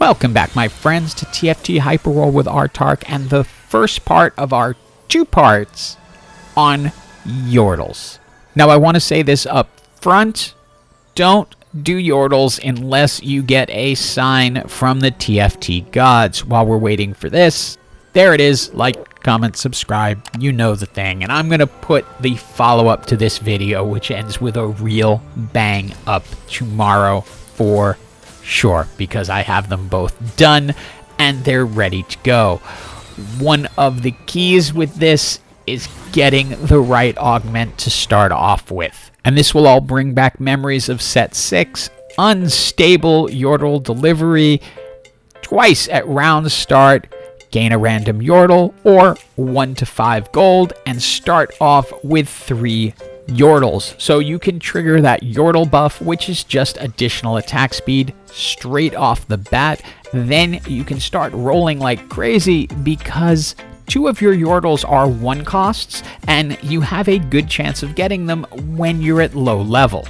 Welcome back, my friends, to TFT Hyperroll with Artark and the first part of our 2 parts on Yordles. Now, I want to say this up front. Don't do Yordles unless you get a sign from the TFT gods. While we're waiting for this, there it is. Like, comment, subscribe. You know the thing. And I'm going to put the follow-up to this video, which ends with a real bang, up tomorrow for sure, because I have them both done and they're ready to go. One of the keys with this is getting the right augment to start off with. And this will all bring back memories of set 6, Unstable Yordle Delivery, twice at round start, gain a random Yordle, or 1 to 5 gold, and start off with 3 Yordles. So you can trigger that Yordle buff, which is just additional attack speed straight off the bat. Then you can start rolling like crazy because 2 of your Yordles are 1 costs, and you have a good chance of getting them when you're at low level.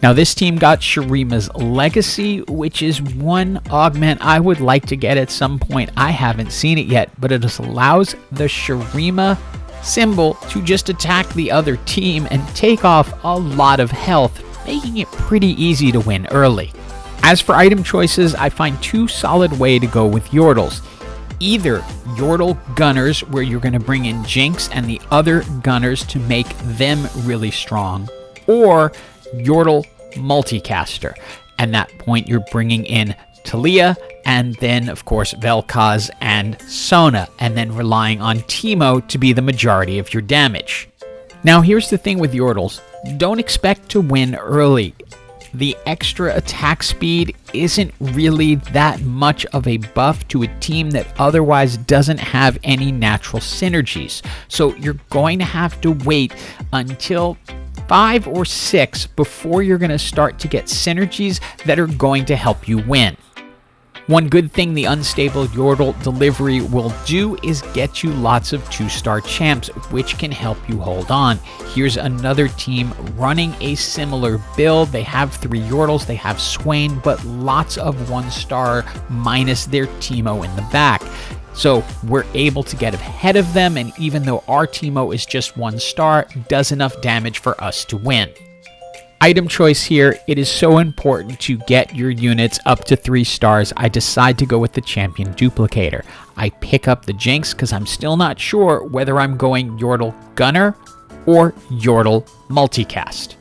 Now, this team got Shurima's Legacy, which is one augment I would like to get at some point. I haven't seen it yet, but it just allows the Shurima symbol to just attack the other team and take off a lot of health, making it pretty easy to win early. As for item choices, I find 2 solid ways to go with Yordles. Either Yordle Gunners, where you're going to bring in Jinx and the other Gunners to make them really strong, or Yordle Multicaster. At that point, you're bringing in Talia, and then, of course, Vel'Koz and Sona, and then relying on Teemo to be the majority of your damage. Now, here's the thing with Yordles. Don't expect to win early. The extra attack speed isn't really that much of a buff to a team that otherwise doesn't have any natural synergies. So you're going to have to wait until 5 or 6 before you're going to start to get synergies that are going to help you win. One good thing the Unstable Yordle Delivery will do is get you lots of 2-star champs, which can help you hold on. Here's another team running a similar build. They have 3 Yordles, they have Swain, but lots of 1-star minus their Teemo in the back. So we're able to get ahead of them, and even though our Teemo is just 1-star, does enough damage for us to win. Item choice here, it is so important to get your units up to 3 stars. I decide to go with the Champion Duplicator. I pick up the Jinx because I'm still not sure whether I'm going Yordle Gunner or Yordle Multicast.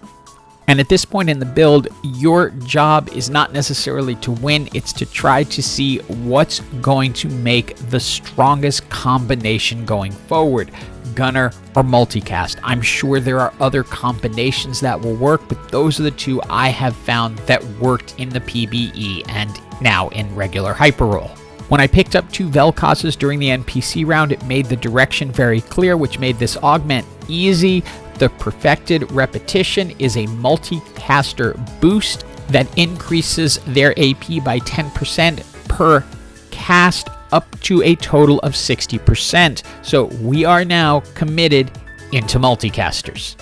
And at this point in the build, your job is not necessarily to win, it's to try to see what's going to make the strongest combination going forward, Gunner or Multicast. I'm sure there are other combinations that will work, but those are the 2 I have found that worked in the PBE and now in regular Hyperroll. When I picked up 2 Vel'Kozes during the NPC round, it made the direction very clear, which made this augment easy. The Perfected Repetition is a multicaster boost that increases their AP by 10% per cast, up to a total of 60%. So we are now committed into multicasters.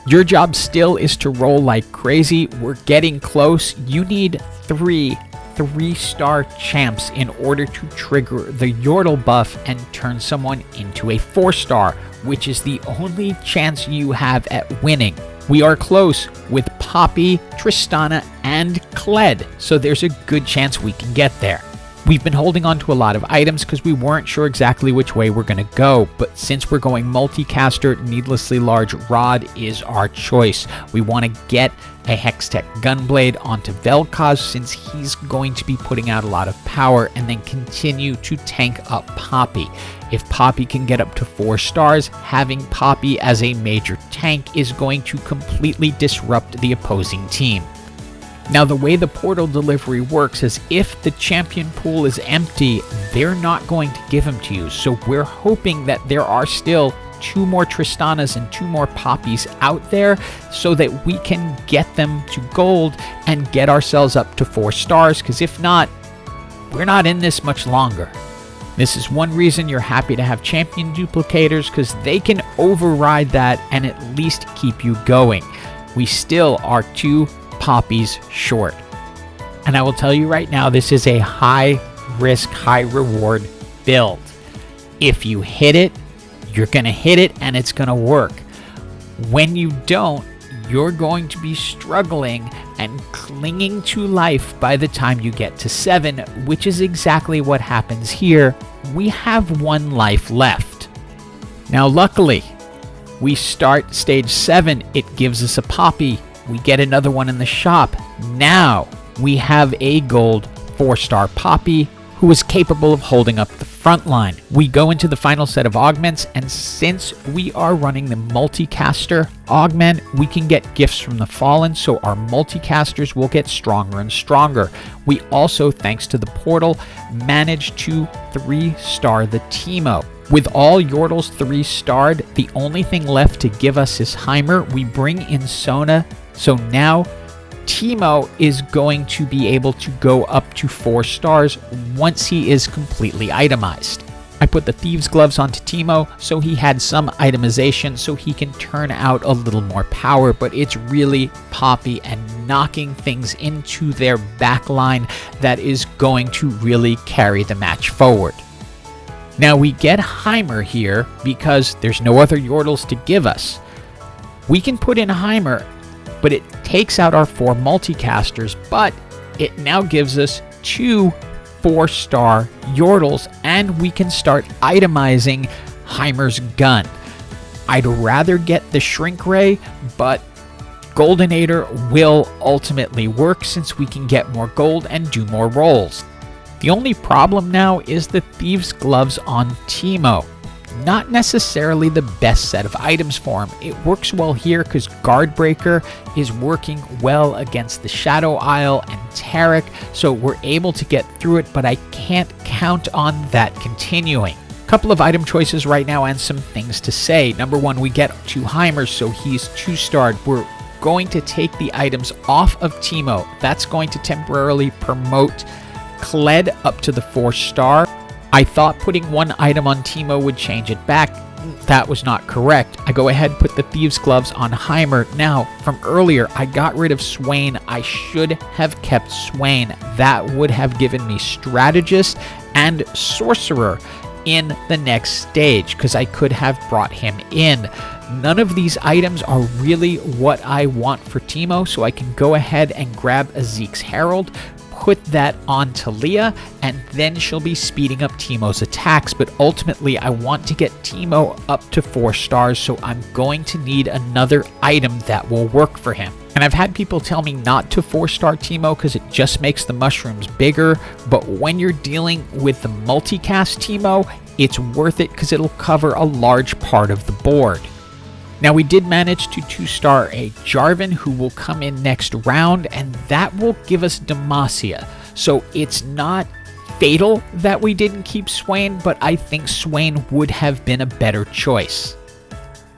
Your job still is to roll like crazy. We're getting close. You need 3-star champs in order to trigger the Yordle buff and turn someone into a 4-star, which is the only chance you have at winning. We are close with Poppy, Tristana, and Kled, so there's a good chance we can get there. We've been holding on to a lot of items because we weren't sure exactly which way we're going to go, but since we're going multicaster, Needlessly Large Rod is our choice. We want to get a Hextech Gunblade onto Vel'Koz since he's going to be putting out a lot of power, and then continue to tank up Poppy. If Poppy can get up to 4 stars, having Poppy as a major tank is going to completely disrupt the opposing team. Now, the way the portal delivery works is if the champion pool is empty, they're not going to give them to you. So we're hoping that there are still 2 more Tristanas and 2 more Poppies out there so that we can get them to gold and get ourselves up to 4 stars, because if not, we're not in this much longer. This is one reason you're happy to have champion duplicators, because they can override that and at least keep you going. We still are 2 Poppies short. And I will tell you right now, this is a high risk, high reward build. If you hit it, you're going to hit it and it's going to work. When you don't, you're going to be struggling and clinging to life by the time you get to 7, which is exactly what happens here. We have 1 life left. Now, luckily, we start stage 7. It gives us a poppy. We get another one in the shop. Now, we have a gold 4-star poppy who is capable of holding up the front line. We go into the final set of augments, and since we are running the multicaster augment, we can get gifts from the fallen, so our multicasters will get stronger and stronger. We also, thanks to the portal, managed to 3-star the Teemo. With all Yordles 3-starred, the only thing left to give us is Heimer. We bring in Sona, so now Teemo is going to be able to go up to 4 stars once he is completely itemized. I put the Thieves' Gloves onto Teemo so he had some itemization so he can turn out a little more power, but it's really poppy and knocking things into their backline that is going to really carry the match forward. Now we get Heimer here because there's no other Yordles to give us. We can put in Heimer, but it takes out our 4 multicasters, but it now gives us 2 4-star Yordles, and we can start itemizing Heimer's gun. I'd rather get the Shrink Ray, but Goldenator will ultimately work since we can get more gold and do more rolls. The only problem now is the Thieves' Gloves on Teemo. Not necessarily the best set of items for him. It works well here because Guardbreaker is working well against the Shadow Isle and Tarek, so we're able to get through it, but I can't count on that continuing. Couple of item choices right now and some things to say. Number 1, we get 2 Heimers, so he's 2-starred. We're going to take the items off of Teemo. That's going to temporarily promote Kled up to the 4-star. I thought putting 1 item on Teemo would change it back. That was not correct. I go ahead and put the Thieves' Gloves on Heimer. Now, from earlier, I got rid of Swain. I should have kept Swain. That would have given me Strategist and Sorcerer in the next stage because I could have brought him in. None of these items are really what I want for Teemo, so I can go ahead and grab a Zeke's Herald, put that on Talia, and then she'll be speeding up Teemo's attacks, but ultimately I want to get Teemo up to 4 stars, so I'm going to need another item that will work for him. And I've had people tell me not to 4-star Teemo because it just makes the mushrooms bigger, but when you're dealing with the multicast Teemo, it's worth it because it'll cover a large part of the board. Now, we did manage to 2-star a Jarvan who will come in next round, and that will give us Demacia. So it's not fatal that we didn't keep Swain, but I think Swain would have been a better choice.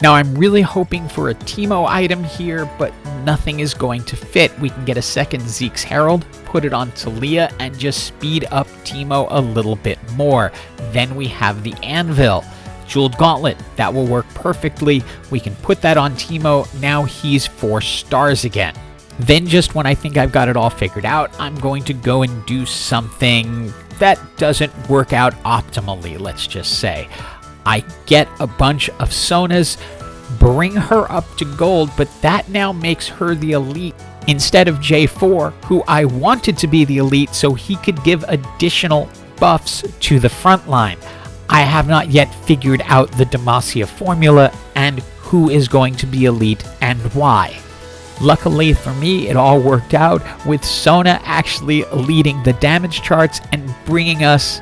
Now, I'm really hoping for a Teemo item here, but nothing is going to fit. We can get a second Zeke's Herald, put it on Talia, and just speed up Teemo a little bit more. Then we have the Anvil. Jeweled Gauntlet, that will work perfectly. We can put that on Teemo. Now he's 4 stars again. Then just when I think I've got it all figured out, I'm going to go and do something that doesn't work out optimally, let's just say. I get a bunch of Sonas, bring her up to gold, but that now makes her the elite instead of J4, who I wanted to be the elite so he could give additional buffs to the front line. I have not yet figured out the Demacia formula and who is going to be elite and why. Luckily for me, it all worked out with Sona actually leading the damage charts and bringing us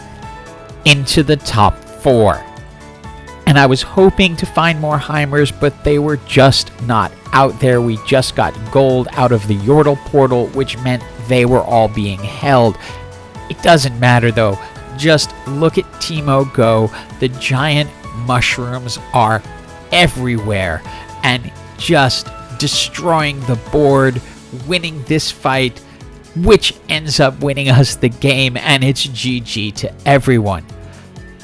into the top 4. And I was hoping to find more Heimers, but they were just not out there. We just got gold out of the Yordle portal, which meant they were all being held. It doesn't matter though. Just look at Teemo go. The giant mushrooms are everywhere and just destroying the board, winning this fight, which ends up winning us the game, and it's GG to everyone.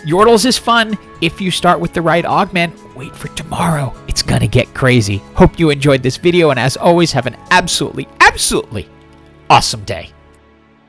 Yordles is fun if you start with the right augment. Wait for tomorrow. It's gonna get crazy. Hope you enjoyed this video, and as always, have an absolutely awesome day.